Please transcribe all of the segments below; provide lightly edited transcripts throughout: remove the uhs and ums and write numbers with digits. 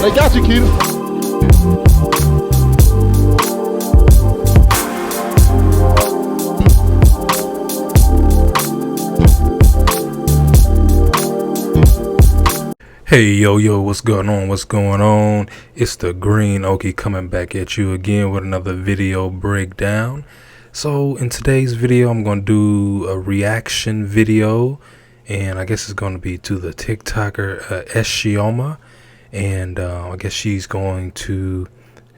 They got you, Keita. Hey yo, what's going on? It's the Green Okie coming back at you again with another video breakdown. So in today's video I'm going to do a reaction video, and I guess it's going to be to the TikToker Eshioma, and I guess she's going to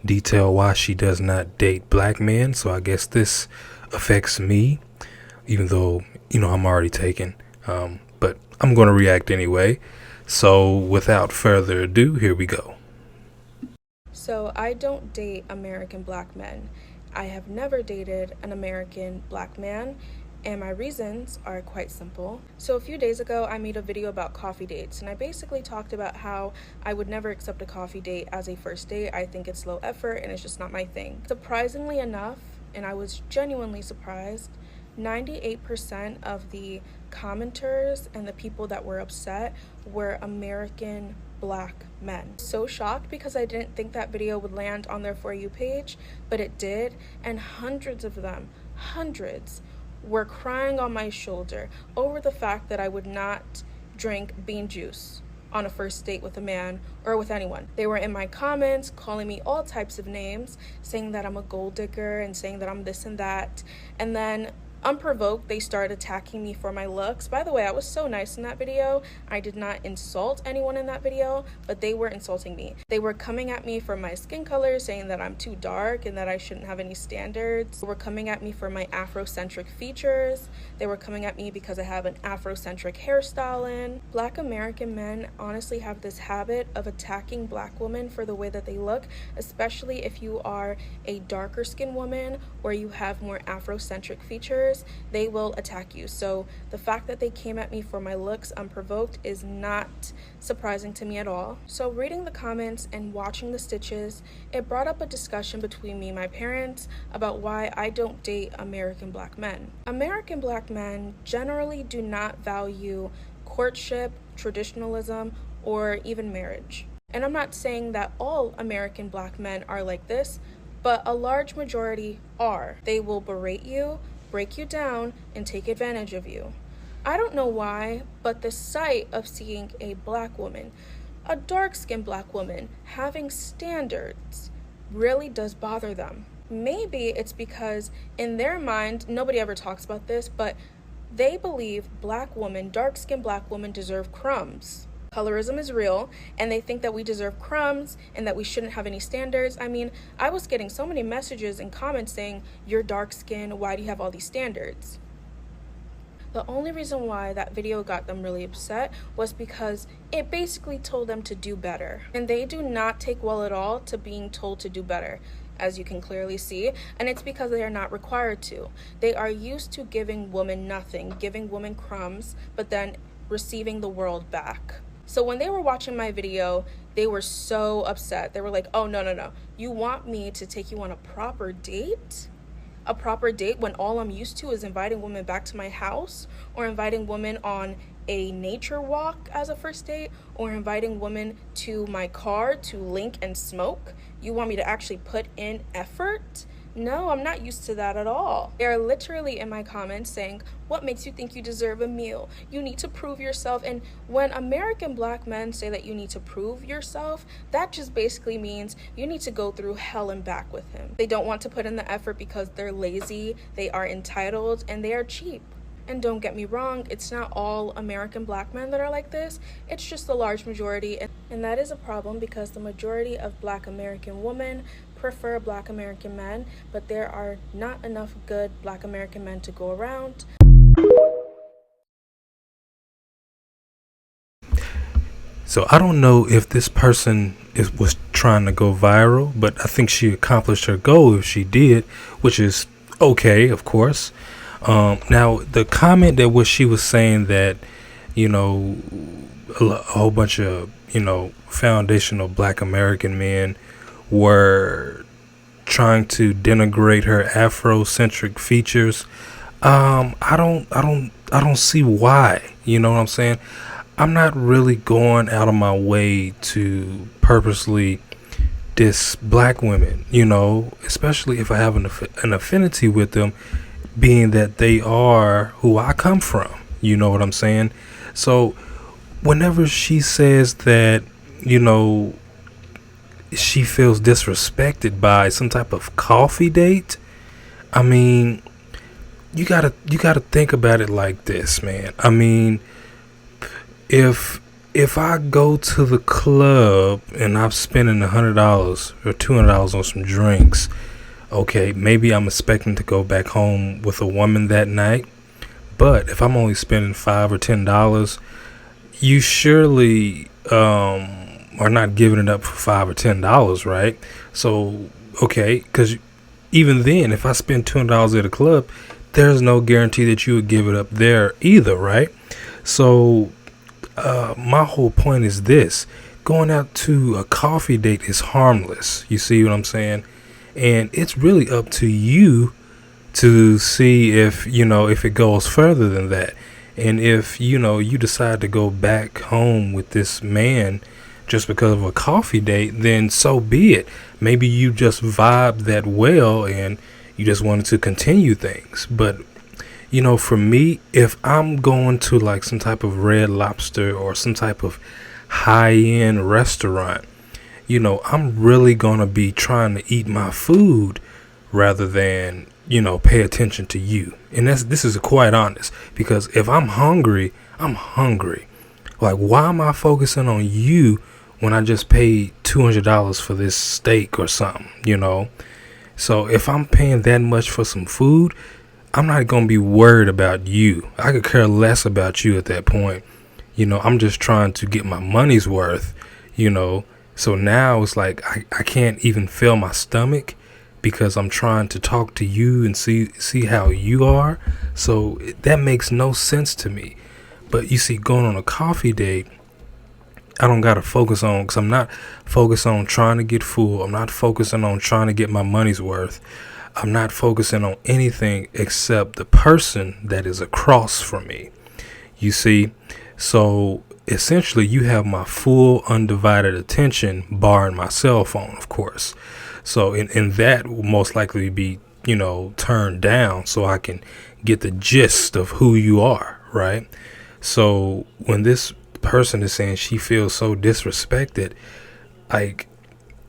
detail why she does not date black men. So I guess this affects me, even though I'm already taken, but I'm going to react anyway. So without further ado, here we go. So I don't date American black men. I have never dated an American black man, and my reasons are quite simple. So a few days ago, I made a video about coffee dates, and I basically talked about how I would never accept a coffee date as a first date. I think it's low effort and it's just not my thing. Surprisingly enough, and I was genuinely surprised, 98% of the commenters and the people that were upset were American black men. So shocked because I didn't think that video would land on their For You page, but it did, and hundreds of them, were crying on my shoulder over the fact that I would not drink bean juice on a first date with a man or with anyone. They were in my comments calling me all types of names, saying that I'm a gold digger and saying that I'm this and that, and then unprovoked, they started attacking me for my looks. By the way, I was so nice in that video. I did not insult anyone in that video, but they were insulting me. They were coming at me for my skin color, saying that I'm too dark and that I shouldn't have any standards. They were coming at me for my Afrocentric features. They were coming at me because I have an Afrocentric hairstyle in. Black American men honestly have this habit of attacking black women for the way that they look, especially if you are a darker skinned woman or you have more Afrocentric features. They will attack you. So the fact that they came at me for my looks unprovoked is not surprising to me at all. So reading the comments and watching the stitches, it brought up a discussion between me and my parents about why I don't date American black men. American black men generally do not value courtship, traditionalism, or even marriage. And I'm not saying that all American black men are like this, but a large majority are. They will berate you, break you down, and take advantage of you. I don't know why, but the sight of seeing a black woman, a dark-skinned black woman, having standards really does bother them. Maybe it's because in their mind, nobody ever talks about this, but they believe black women, dark-skinned black women, deserve crumbs. Colorism is real, and they think that we deserve crumbs and that we shouldn't have any standards. I mean, I was getting so many messages and comments saying, "You're dark skinned, why do you have all these standards?" The only reason why that video got them really upset was because it basically told them to do better. And they do not take well at all to being told to do better, as you can clearly see, and it's because they are not required to. They are used to giving women nothing, giving women crumbs, but then receiving the world back. So when they were watching my video, they were so upset. They were like, "Oh, no. You want me to take you on a proper date? A proper date when all I'm used to is inviting women back to my house, or inviting women on a nature walk as a first date, or inviting women to my car to link and smoke? You want me to actually put in effort? No, I'm not used to that at all." They are literally in my comments saying, "What makes you think you deserve a meal? You need to prove yourself." And when American black men say that you need to prove yourself, that just basically means you need to go through hell and back with him. They don't want to put in the effort because they're lazy, they are entitled, and they are cheap. And don't get me wrong, it's not all American black men that are like this. It's just the large majority. And that is a problem because the majority of black American women prefer black American men, but there are not enough good black American men to go around. So I don't know if this person was trying to go viral, but I think she accomplished her goal if she did, which is okay, of course. Now the comment that what she was saying that, a whole bunch of, foundational black American men were trying to denigrate her Afrocentric features. I don't see why. You know what I'm saying? I'm not really going out of my way to purposely diss black women, especially if I have an affinity with them, being that they are who I come from. You know what I'm saying? So whenever she says that, she feels disrespected by some type of coffee date, I mean, you gotta think about it like this, man. I mean, if I go to the club and I'm spending $100 or $200 on some drinks, okay, maybe I'm expecting to go back home with a woman that night. But if I'm only spending $5 or $10, you surely are not giving it up for $5 or $10, right? So okay, because even then, if I spend $200 at a club, there's no guarantee that you would give it up there either, right? So my whole point is this: going out to a coffee date is harmless. You see what I'm saying? And it's really up to you to see if it goes further than that. And if you decide to go back home with this man just because of a coffee date, then so be it. Maybe you just vibed that well and you just wanted to continue things. But for me, if I'm going to like some type of Red Lobster or some type of high-end restaurant, I'm really going to be trying to eat my food rather than, pay attention to you. And this is quite honest, because if I'm hungry, I'm hungry. Like, why am I focusing on you when I just paid $200 for this steak or something, So if I'm paying that much for some food, I'm not going to be worried about you. I could care less about you at that point. I'm just trying to get my money's worth, So now it's like I can't even feel my stomach because I'm trying to talk to you and see how you are. So that makes no sense to me. But you see, going on a coffee date, I don't got to focus on, because I'm not focused on trying to get full. I'm not focusing on trying to get my money's worth. I'm not focusing on anything except the person that is across from me. You see? So essentially you have my full undivided attention, barring my cell phone, of course. So in that will most likely be, turned down so I can get the gist of who you are, right? So when this person is saying she feels so disrespected, like,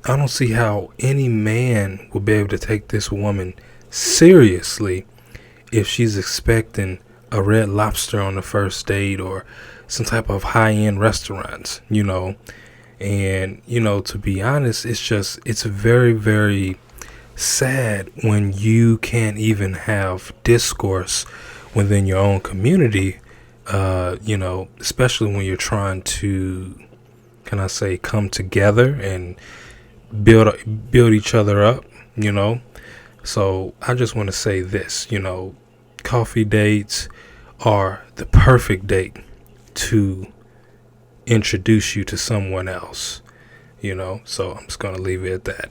I don't see how any man will be able to take this woman seriously if she's expecting a Red Lobster on the first date or some type of high-end restaurants, And, to be honest, it's very, very sad when you can't even have discourse within your own community, especially when you're trying to, can I say, come together and build each other up, So I just want to say this, coffee dates are the perfect date to introduce you to someone else, So I'm just going to leave it at that.